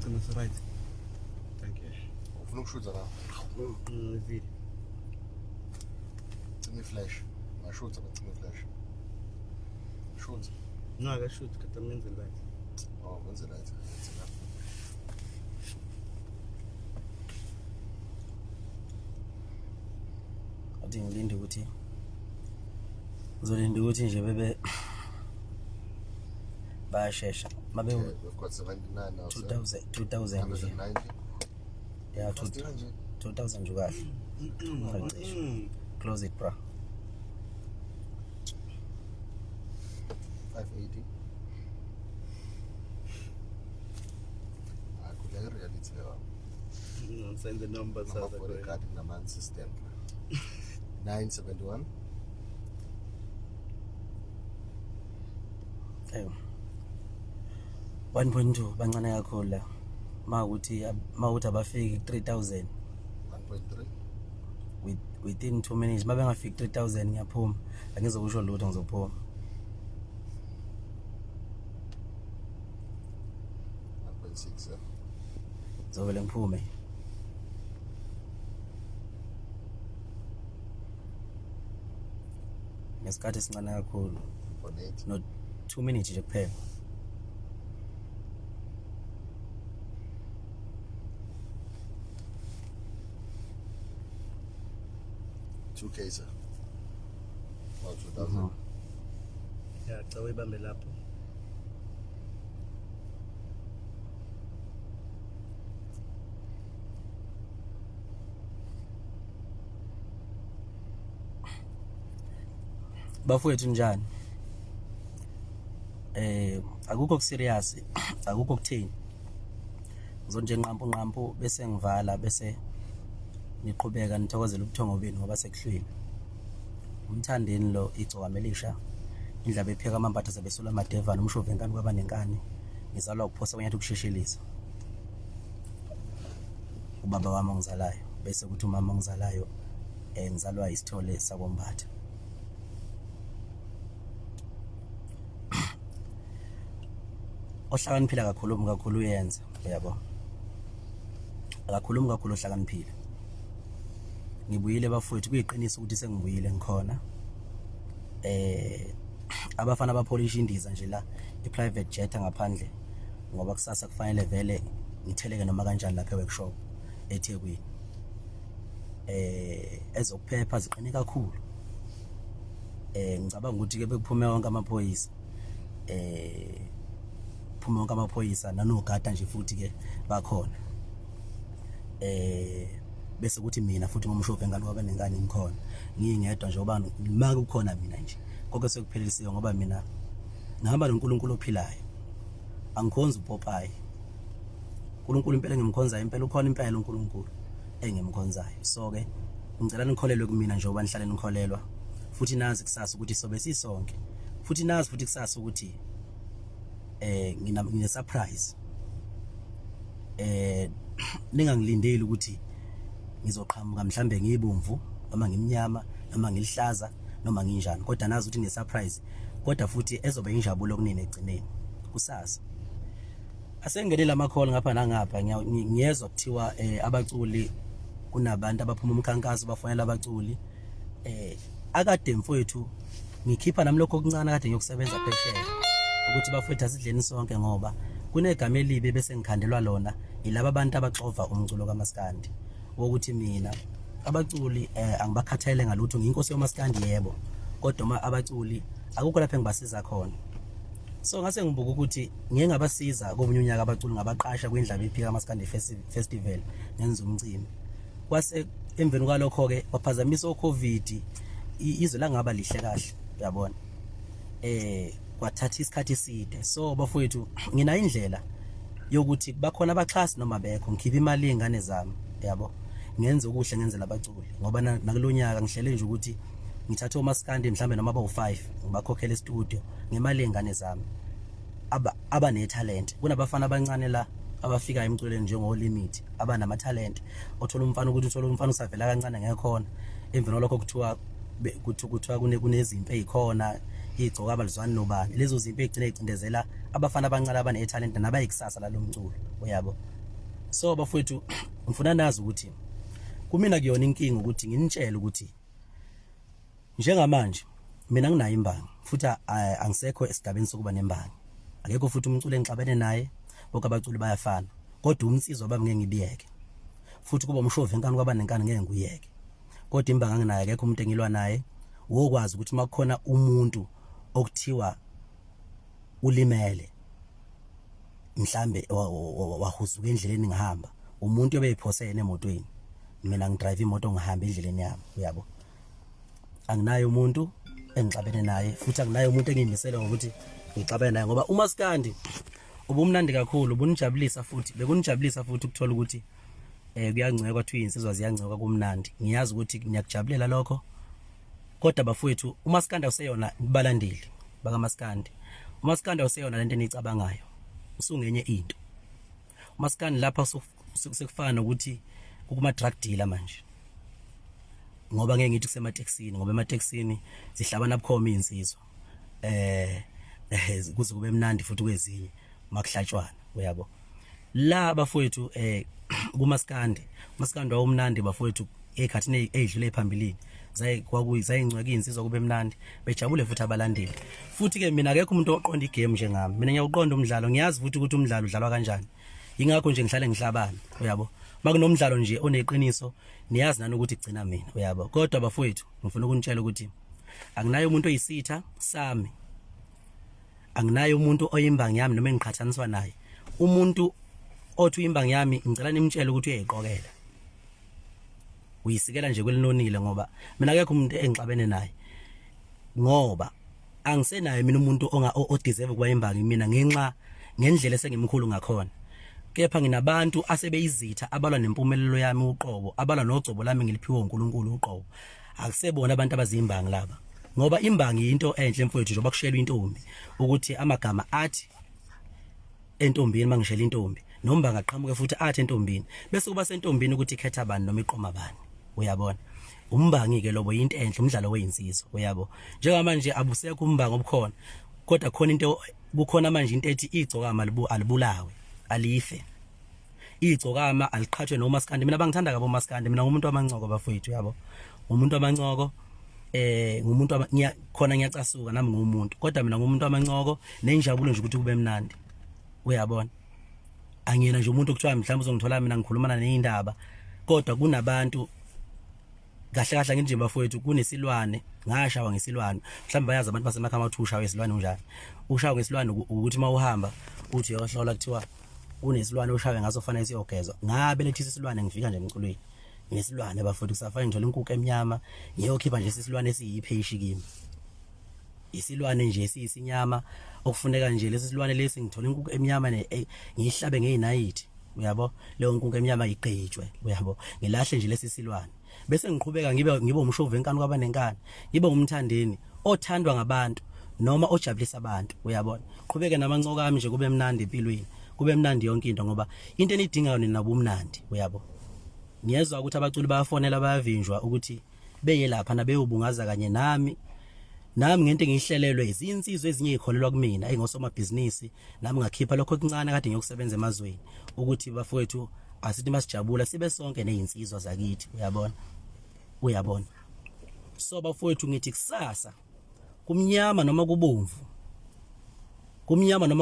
it's right. Thank you. Ufuna ukushuza la. Video. Cime flash. Mashuza bacime flash. Shoot. No, I shoot because I'm in the light. Oh, when's the light? It's enough. Adi ngilinde ukuthi uzolinde ukuthi nje bebe bayashesha mabe We've got 79 now. 2000 nje 190. yeah 2000 nje kahle close it bro 580. Akule reality lewa. Send the numbers out For the there. card in the man system. 971. Ayo 1.2 bancane kakhulu la mawuthi abafiki 3000 1.3. within 2 minutes mabe ngafiki 3000 ngiyaphuma angizokusho lutho ngizophuma 1.6. zovele ngiphume ngesikhathi sincane kakhulu 1.8. no 2 minutes nje kuphela Two cases. About 2000. Yeah, cawe ibambe lapho. bafowethu njani akukho kuserious akukho kutheni ngizonje nqampu bese ngivala bese niqhubeka nithokozela ubuthongo benu ngoba sekuhlwini umthandeni lo Igcokama Elisha indlaba epheka amambatha sebesula amadevana umshove enkani kwaba nenkani ngizalwa ukuphosa kwenyathi ukusheshelisa ubaba wami ongizalayo bese kuthi umama ongizalayo ngizalwa isithole sakombatha ohlakaniphila kakhulu uyenza yabo kakhulu ohlakaniphila ngibuyile bafowethu kuyiqiniso ukuthi sengibuyile ngikhona abafana abapolisha indiza nje la i-private jet ngaphandle ngoba kusasa kufanele vele ngitheleke noma kanjani lapha e-workshop eThekwini ezokuphepha ziqine kakhulu ngicabanga ukuthi ke bekuphume wonke amaphoyisa phume wonke amaphoyisa nanogada nje futhi ke bakhona bese kuthi mina futhi ngomshophe engane kwaba nengane ngikhona ngiyingedwa nje ngoba maka kukhona mina nje konke sekuphelelisiwe ngoba mina ngihamba noNkulunkulu ophilayo angikhonza uPopayi uNkulunkulu impela ngimkhonza impela ukhona impela uNkulunkulu engimkhonzayo so ke ngicela nikholelwe kumina nje ngoba nihlale nikholelwa futhi nazi kusasa ukuthi sobe sisonke futhi nazi futhi kusasa ukuthi ngine surprise ningangilindeli ukuthi ngizoqhamuka mhlambe ngiyibomvu noma ngimnyama noma ngilihlaza noma nginjani kodwa nazi ukuthi surprise kodwa futhi ezobe injabulo kunini egcineni kusasa asengenela amakholo ngapha nangapha ngiyezwa kuthiwa abaculi kunabantu abaphuma umkhankaso bafanele abaculi akade mfowethu ngikhipha nami lokho okuncane kade ngiyokusebenza phesheya ukuthi bafowethu asidleni sonke ngoba kunegama elibi bese ngikhandelwa lona ilaba abantu abaxova umculo kaMaskandi wokuthi mina abaculi angibakhathalele ngalutho ngiyinkosi yoMaskandi yebo kodwa abaculi akukho lapha engibasiza khona so ngase ngibuka ukuthi ngeke ngabasiza komunye unyaka abaculi ngabaqasha kwindlaba ephika kaMaskandi festival ngenza umcimbi kwase emveni kwalokho ke waphazamisa oCovid izwe la ngaba lihle kahle uyabona kwathatha isikhathi eside so bafowethu ngina indlela yokuthi bakhona abaxhasi noma bekho ngikhipha imali ingane zami yabo ngenze ukuhle ngenzela abaculi ngoba nakulonyaka ngihlele nje ukuthi ngithathe oMaskandi mhlambe noma aba5 ngibakhokhela e-studio ngemali ingane zami aba ne talent kunabafana abancane la abafika emculweni njengo limit abanama talent othola umfana ukuthi uthola umfana usavela kancane ngekhona emveni lokho kuthiwa kunezimpi ezikhona Igcokama lizwana nobani lezo zinto egcina icindezela abafana abancane abane talent nabayikusasa lalomculo uyabo. So bafowethu ngifuna nazi ukuthi kumina kuyona inkinga ukuthi nginitshele ukuthi njengamanje mina nginayo imbangi futhi angisekho esigabeni sokuba nembangi. Akekho futhi umculo engixabene naye bonke abaculi bayafana kodwa umsizwa bami ngeke ngibiyeke futhi kuba umshove enkani kwaba nenkani ngeke nguyeke kodwa imbangi anginayo akekho umuntu engilwa naye. Wokwazi ukuthi makukhona umuntu okuthiwa ulimele mhlambe wahuzuka endleleni ngihamba umuntu obeyiphosene emotweni mina ngidrive imoto ngihamba endleleni yami uyabo. Anginayo umuntu engixabene naye futhi anginayo umuntu engimisela ngokuthi ngixabene naye ngoba uMaskandi ubumnandi kakhulu bunijabulisa futhi bekunijabulisa futhi ukuthola ukuthi kuyangceka kwathiwa insizwa ziyangceka kumnandi. Ngiyazi ukuthi niyakujabulela lokho kodwa bafowethu uMaskandi useyona balandeli baka Maskandi. uMaskandi useyona lento enicabangayo usungenye into. uMaskandi lapha sekufana nokuthi ukuma drug dealer manje ngoba ngeke ngithi kusemateksini ngoba emateksini zihlabana bukhoma insizwa kuze kube mnandi futhi kwezinye makuhlatshwana uyabo. La bafowethu kuMaskandi wawumnandi bafowethu ekhathini ezidlule phambili zayingcweka insizwa kube mnandi bejabule futhi abalandeli futhi ke mina akekho umuntu oqonda igame njengami. Mina ngiyaqonda umdlalo ngiyazi futhi ukuthi umdlalo udlalwa kanjani ingakho nje ngihlale ngihlabana uyabo. Makunomdlalo nje oneqiniso niyazi nani ukuthi igcina mina uyabo. Kodwa bafowethu ngifuna ukunitshela ukuthi anginayo umuntu oyisitha sami, anginayo umuntu oyimbangi yami noma engiqhathaniswa naye. Umuntu othi uyimbangi yami ngicela nimtshele ukuthi uyayiqokela uyisikela nje kwelinonile ngoba mina akekho umuntu engixabene naye ngoba angisenayo mina umuntu odeserve kuba imbangi mina ngendlela esengimkhulu ngakhona. Kepha nginabantu asebeyizitha abalwa nempumelelo yami uqobo abalwa nogcobo lami ngiliphiwe uNkulunkulu uqobo. Akusebona abantu abazimbangi laba ngoba imbangi into enhle mfowethu njengoba kushelwa intombi ukuthi amagama athi entombini mangishela intombi noma ngaqhamuke futhi athi entombini bese kuba sentombini ukuthi ikhetha bani noma iqoma bani uyabona. Umbangi ke lobo into enhle umdlalo weyinsizwa uyabo. Njengamanje abusekho umbangi obukhona kodwa khona into kukhona manje into ethi igcokama alibulawe alife. Igcokama aliqhathwe noMaskandi. Mina bangithanda kabo Maskandi. Mina ngumuntu wamancoko bafowethu yabo. Umuntu wamancoko ngumuntu khona ngiyacasuka nami ngumuntu kodwa mina ngumuntu wamancoko nenjabulo nje ukuthi kube mnandi uyabona. Angiyena nje umuntu okuthiwa mhlawumbe uzongithola mina ngikhulumana nezindaba kodwa kunabantu kahle kahle ngithi bafowethu kunesilwane ngashawa ngesilwane. Mhlawumbe bayazi abantu basemakhaya ukuthi ushawa ngesilwane unjani. Ushawa ngesilwane ukuthi mawuhamba uthi yohlola kuthiwa kunesilwane ushawe ngaso fanele siyogezwa. Ngabe lethisa isilwane ngifika nje emculweni ngesilwane bafowethu kusafana nje inkuku emnyama ngiyokhipha nje isilwane esiyipheshi kimi. Isilwane nje esiyisinyama okufuneka nje lesi silwane lesi ngithola inkuku emnyama ngiyihlabe ngeyinayithi uyabo. Leyo nkuku emnyama igqejwe uyabo ngilahle nje lesi silwane bese ngiqhubeka ngibe umshove enkani kwaba nenkani ngibe umthandeni othandwa ngabantu noma ojabulisa abantu uyabona. Qhubeke namancoka ami nje kube mnandi empilweni kube mnandi yonke into ngoba into enidingayo nina bumnandi uyabo. Ngiyezwa ukuthi abaculi bayafonela bayavinjwa ukuthi beye lapha nabeyobungaza kanye nami ngento engihlelelwe izinsizwe ezinye ezikholelwa kumina engosomabhizinisi nami ngakhipha lokho okuncane kade ngiyokusebenza emazweni ukuthi bafowethu asithi masijabula sibe sonke nezinsizwa zakithi uyabona. So bafowethu ngithi kusasa kumnyama noma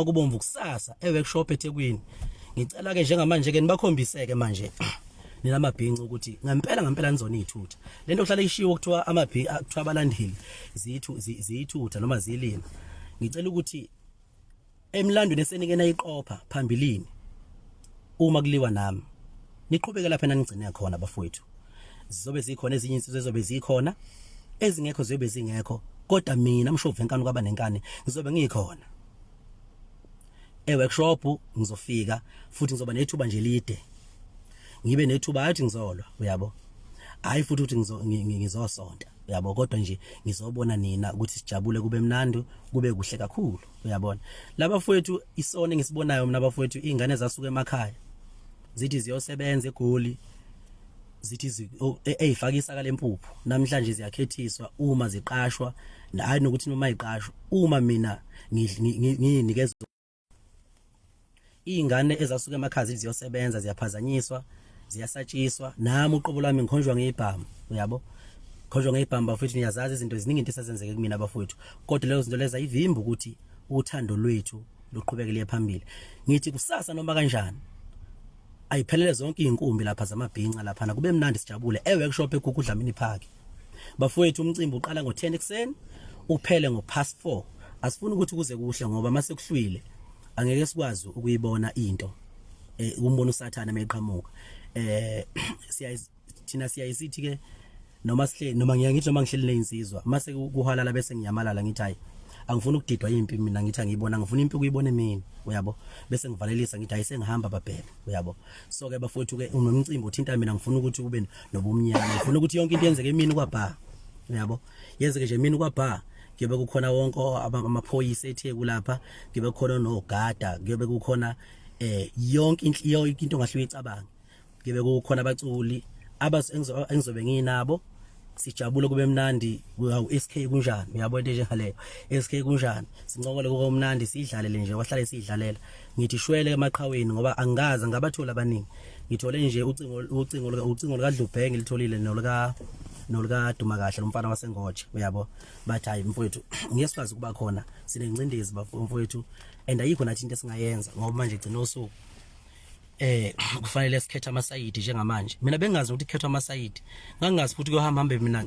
kubomvu kusasa eworkshop eThekwini ngicela ke njengamanje ke nibakhombiseke manje nilamabhinci ukuthi ngempela nizona izithutha. Lento kuhlala ishiwo kuthiwa amabhinci kuthiwa abalandeli ziyithutha noma zilima. Ngicela ukuthi emlandweni esenike nayiqopha phambilini uma kuliwa nami niqhubeke lapha nanigcine khona bafowethu. Zizobe zikhona ezinye insizwe ezobe zikhona ezingekho zizobe zingekho kodwa mina mshove enkani kwaba nenkani ngizobe ngikhona eworkshop ngizofika futhi ngizoba nethuba nje lide ngibe nethuba athi ngizolwa uyabo. Hayi futhi ukuthi ngizosonta uyabo kodwa nje ngizobona nina ukuthi sijabule kube mnandi kube kuhle kakhulu uyabona. Laba fowethu isone ngisibonayo mina bafowethu izingane ezasuka emakhaya zithi ziyosebenza eGoli zithi ezifakisa kale mpuphu namhlanje ziyakhethiswa uma ziqashwa hayi nokuthi noma iqasho uma mina nginikeza ingane ezasuka emakhaya ziyosebenza ziyaphazanyiswa ziyasatshiswa nami uqobo lwami ngikhonjwa ngeibhamu uyabo khonjwa ngeibhamu bafethu niyazazi izinto eziningi into esazenzeke kumina bafethu kodwa lezo zinto leza ayivimbi ukuthi uthando lwethu luqhubekele phambili ngithi kusasa noma kanjani ayiphelele zonke inkumbi lapha zamabhinqa lapha kube mnandi sijabule eworkshop eGcokama Park bafowethu umcimbi uqala ngo10 ekseni uphele ngo4:30 asifuni ukuthi kuze kuhle ngoba mase kuhlwile angeke sikwazi ukuyibona into umbona usathana meqhamuka thina siyayisithi ke noma sihle noma ngiyangithi noma ngihleli leinsizwa mase kuhalala bese ngiyamalala ngithi hayi angifuni ukudidwa impi mina ngithi ngiyibona ngifuna impi ukuyibona emini uyabo bese ngivalelisa ngithi ayisengihamba babheke uyabo so ke bafowethu ke unomcimbi uthinta mina ngifuna ukuthi kube nobumnyama ngifuna ukuthi yonke into yenzeke emini kwabha uyabo yenzeke nje emini kwabha kuyobe kukhona wonke amaphoyisa ethe kulapha kuyobe kukhona nogada kuyobe kukhona yonke into ngahle uyicabanga kuyobe kukhona abaculi engizobe nginabo sijabule kube mnandi SK kunjani uyabo into njengaleyo SK kunjani sincokole kube mnandi sidlalele nje wahlale sidlalela ngithi shwele emaqhaweni ngoba angaza ngabathola abaningi ngithole nje ucingo likaDlubhenge ngilitholile nolika Duma kahle lomfana wasengoje uyabo bathi hayi mfowethu ngiyesikwazi kuba khona sinencindezi bafowethu and ayikho nathi into esingayenza ngoba manje gcina usuku kufanele sikhethe amasayidi njengamanje mina bengazi ukuthi khetha amasayidi ngangazi futhi kuhambe mina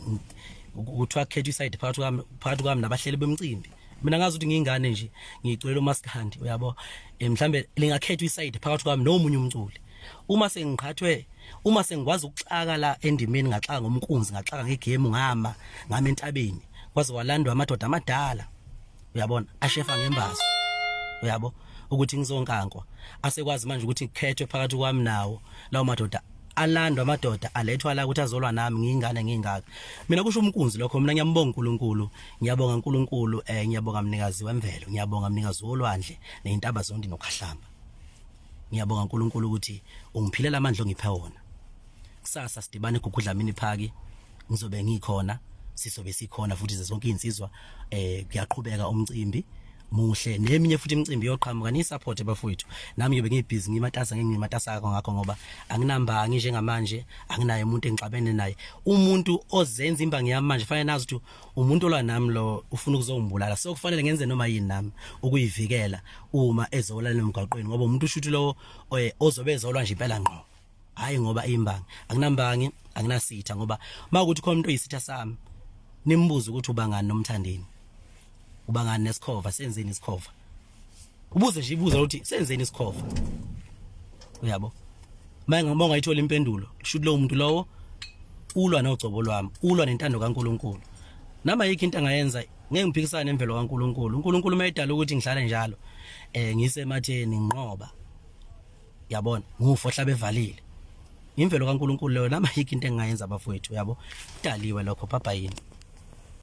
kuthiwa khetha isayidi phakathi kwami nabahleli bemcimbi mina ngazi ukuthi ngingane nje ngicwele uMaskandi uyabo mhlambe lingakhetha isayidi phakathi kwami nomunye umculi uma sengiqhathwe uma sengikwazi ukuxaka la endimeni ngaxaka ngomkunzi ngaxaka ngegame ngama entabeni kwaze walandwa amadoda amadala uyabona ashefa ngembazo uyabo ukuthi ngizonkankwa asekwazi manje ukuthi ngikhethwe phakathi kwami nawo lawo madoda alandwa amadoda alethwa la ukuthi azolwa nami ngingane ngingaka mina kusho umkunzi lokho mina ngiyambonga uNkulunkulu ngiyabonga uNkulunkulu ngiyabonga mnikazi wemvelo ngiyabonga mnikazi wolwandle nezintaba zonke nokhahlamba ngiyabonga uNkulunkulu ukuthi ungiphilela amandla ongiphe wona kusasa sidibane eGcokama Park ngizobe ngikhona sisobe sikhona futhi zonke insizwa kuyaqhubeka umcimbi muhle neminye futhi imicimbi yoqhamuka ni support bafowethu nami ngiyobe ngibhizi ngimatasa ngimatasa ngakho ngoba anginamba njengamanje anginaye umuntu engixabene naye umuntu ozenza imbangi yami manje fanele nazi ukuthi umuntu olwa nami lo ufuna ukuzongibulala so kufanele ngenze noma yini nami ukuyivikela uma ezolala emgaqweni ngoba umuntu ushuthi lo ozobe ezolwa nje impela ngqo hayi ngoba imbangi anginambangi anginasitha ngoba makuthi khona umuntu oyisitha sami nimbuza ukuthi ubangani nomthandeni ubangani nesikhova senzeni isikhova ubuze nje ibuza ukuthi senzeni isikhova uyabo manje ngibonga ayithola impendulo shoot lo muntu lowo ulwa nogcobo lwami ulwa nentando kaNkulunkulu nama yikho into angayenza ngeke ngiphikisane nemvelo kaNkulunkulu uNkulunkulu mayidala ukuthi ngihlale njalo ngisematheni nginqoba yabona ngufohla bevalile imvelo kaNkulunkulu leyo nama yikho into engayenza bafowethu yabo idaliwe lokho papa yini